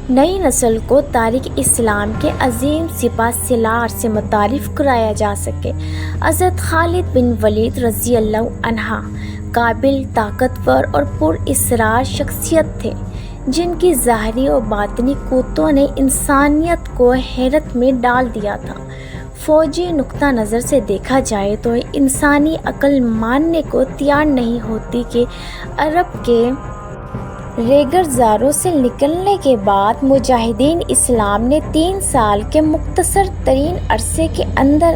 نئی نسل کو تاریخ اسلام کے عظیم سپہ سالار سے متعارف کرایا جا سکے۔ حضرت خالد بن ولید رضی اللہ عنہ قابل، طاقتور اور پراسرار شخصیت تھے، جن کی ظاہری اور باطنی قوتوں نے انسانیت کو حیرت میں ڈال دیا تھا۔ فوجی نقطہ نظر سے دیکھا جائے تو انسانی عقل ماننے کو تیار نہیں ہوتی کہ عرب کے ریگرزاروں سے نکلنے کے بعد مجاہدین اسلام نے 3 سال کے مختصر ترین عرصے کے اندر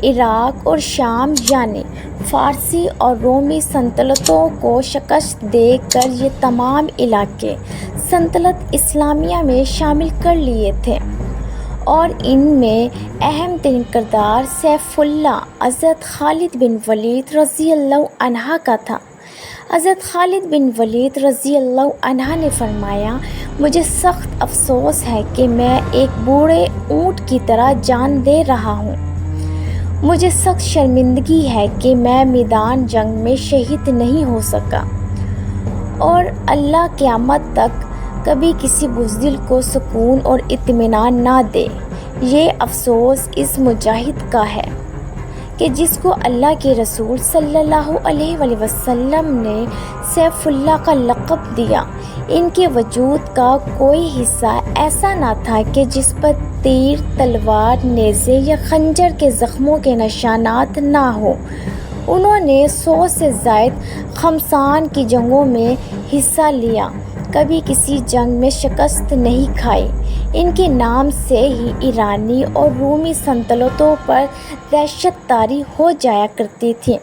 عراق اور شام یعنی فارسی اور رومی سلطنتوں کو شکست دے کر یہ تمام علاقے سلطنت اسلامیہ میں شامل کر لیے تھے، اور ان میں اہم ترین کردار سیف اللہ حضرت خالد بن ولید رضی اللہ عنہ کا تھا۔ حضرت خالد بن ولید رضی اللہ عنہ نے فرمایا، مجھے سخت افسوس ہے کہ میں ایک بوڑھے اونٹ کی طرح جان دے رہا ہوں۔ مجھے سخت شرمندگی ہے کہ میں میدان جنگ میں شہید نہیں ہو سکا، اور اللہ قیامت تک کبھی کسی بزدل کو سکون اور اطمینان نہ دے۔ یہ افسوس اس مجاہد کا ہے کہ جس کو اللہ کے رسول صلی اللہ علیہ وآلہ وسلم نے سیف اللہ کا لقب دیا۔ ان کے وجود کا کوئی حصہ ایسا نہ تھا کہ جس پر تیر، تلوار، نیزے یا خنجر کے زخموں کے نشانات نہ ہوں۔ انہوں نے 100 سے زائد خمسان کی جنگوں میں حصہ لیا، کبھی کسی جنگ میں شکست نہیں کھائی۔ ان کے نام سے ہی ایرانی اور رومی سلطنتوں پر دہشت طاری ہو جایا کرتی تھی۔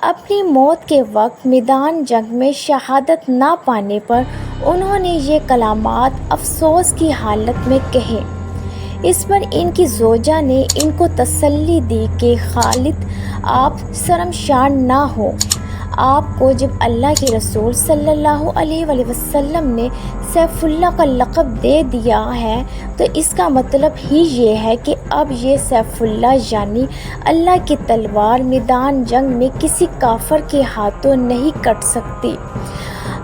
اپنی موت کے وقت میدان جنگ میں شہادت نہ پانے پر انہوں نے یہ کلمات افسوس کی حالت میں کہے۔ اس پر ان کی زوجہ نے ان کو تسلی دی کہ خالد، آپ شرمسار نہ ہوں۔ آپ کو جب اللہ کے رسول صلی اللہ علیہ وآلہ وسلم نے سیف اللہ کا لقب دے دیا ہے تو اس کا مطلب ہی یہ ہے کہ اب یہ سیف اللہ یعنی اللہ کی تلوار میدان جنگ میں کسی کافر کے ہاتھوں نہیں کٹ سکتی۔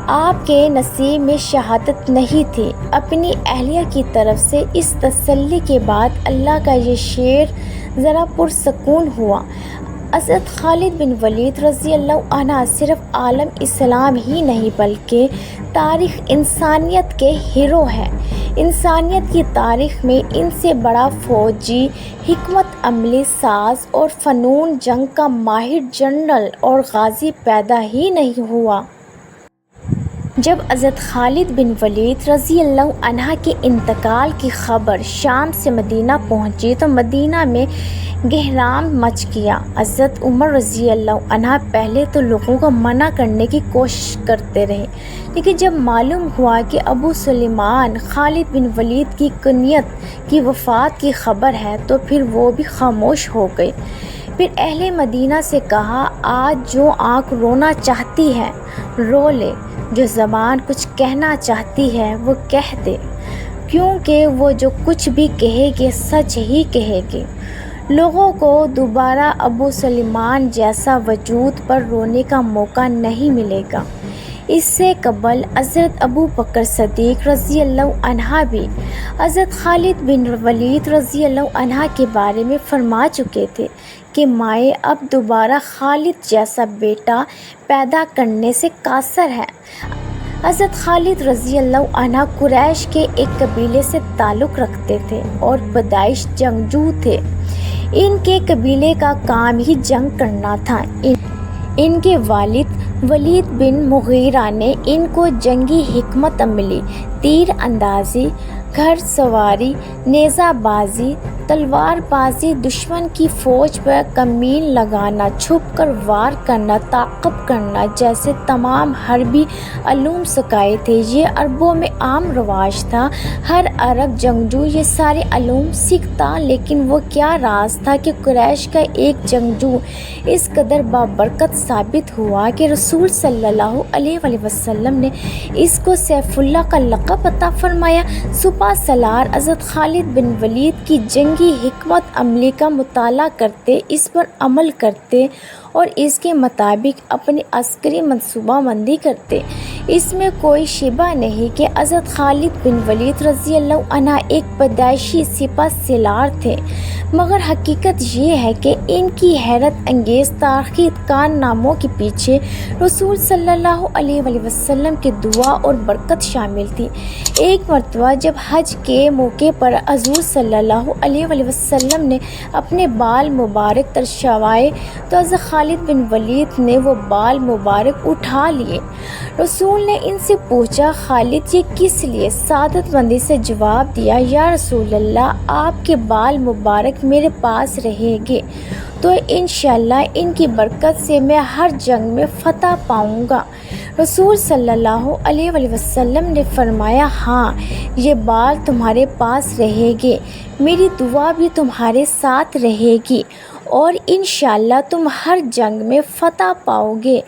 آپ کے نصیب میں شہادت نہیں تھی۔ اپنی اہلیہ کی طرف سے اس تسلی کے بعد اللہ کا یہ شعر ذرا پرسکون ہوا۔ حضرت خالد بن ولید رضی اللہ عنہ صرف عالم اسلام ہی نہیں بلکہ تاریخ انسانیت کے ہیرو ہیں۔ انسانیت کی تاریخ میں ان سے بڑا فوجی، حکمت عملی ساز اور فنون جنگ کا ماہر جنرل اور غازی پیدا ہی نہیں ہوا۔ جب حضرت خالد بن ولید رضی اللہ عنہ کے انتقال کی خبر شام سے مدینہ پہنچی تو مدینہ میں گہرام مچ گیا۔ حضرت عمر رضی اللہ عنہ پہلے تو لوگوں کو منع کرنے کی کوشش کرتے رہے، لیکن جب معلوم ہوا کہ ابو سلیمان خالد بن ولید کی کنیت کی وفات کی خبر ہے تو پھر وہ بھی خاموش ہو گئے۔ پھر اہل مدینہ سے کہا، آج جو آنکھ رونا چاہتی ہے رو لے، جو زبان کچھ کہنا چاہتی ہے وہ کہہ دے، کیونکہ وہ جو کچھ بھی کہے گی سچ ہی کہے گی۔ لوگوں کو دوبارہ ابو سلیمان جیسا وجود پر رونے کا موقع نہیں ملے گا۔ اس سے قبل حضرت ابو بکر صدیق رضی اللہ عنہ بھی حضرت خالد بن ولید رضی اللہ عنہ کے بارے میں فرما چکے تھے کہ مائیں اب دوبارہ خالد جیسا بیٹا پیدا کرنے سے قاصر ہے۔ حضرت خالد رضی اللہ عنہ قریش کے ایک قبیلے سے تعلق رکھتے تھے اور پیدائش جنگجو تھے۔ ان کے قبیلے کا کام ہی جنگ کرنا تھا۔ ان کے والد ولید بن مغیرہ نے ان کو جنگی حکمت عملی، تیر اندازی، گھڑ سواری، نیزہ بازی، تلوار بازی، دشمن کی فوج پر کمین لگانا، چھپ کر وار کرنا، تعقیب کرنا جیسے تمام حربی علوم سکھائے تھے۔ یہ عربوں میں عام رواج تھا۔ ہر عرب جنگجو یہ سارے علوم سیکھتا، لیکن وہ کیا راز تھا کہ قریش کا ایک جنگجو اس قدر بابرکت ثابت ہوا کہ رسول صلی اللہ علیہ وآلہ وسلم نے اس کو سیف اللہ کا لقب عطا فرمایا۔ سپہ سالار حضرت خالد بن ولید کی جنگی حکمت عملی کا مطالعہ کرتے، اس پر عمل کرتے اور اس کے مطابق اپنی عسکری منصوبہ بندی کرتے۔ اس میں کوئی شبہ نہیں کہ حضرت خالد بن ولید رضی اللہ عنہ ایک پیدائشی سپہ سالار تھے، مگر حقیقت یہ ہے کہ ان کی حیرت انگیز تاریخی کارناموں کے پیچھے رسول صلی اللہ علیہ وآلہ وسلم کی دعا اور برکت شامل تھی۔ ایک مرتبہ جب حج کے موقع پر حضور صلی اللہ علیہ وآلہ وسلم نے اپنے بال مبارک تراشوائے تو حضرت خالد بن ولید نے وہ بال مبارک اٹھا لیے۔ رسول نے ان سے پوچھا، خالد یہ کس لیے؟ سعادت مندی سے جواب دیا، یا رسول اللہ، آپ کے بال مبارک میرے پاس رہیں گے تو انشاءاللہ ان کی برکت سے میں ہر جنگ میں فتح پاؤں گا۔ رسول صلی اللہ علیہ وآلہ وسلم نے فرمایا، ہاں یہ بال تمہارے پاس رہیں گے، میری دعا بھی تمہارے ساتھ رہے گی اور انشاءاللہ تم ہر جنگ میں فتح پاؤ گے۔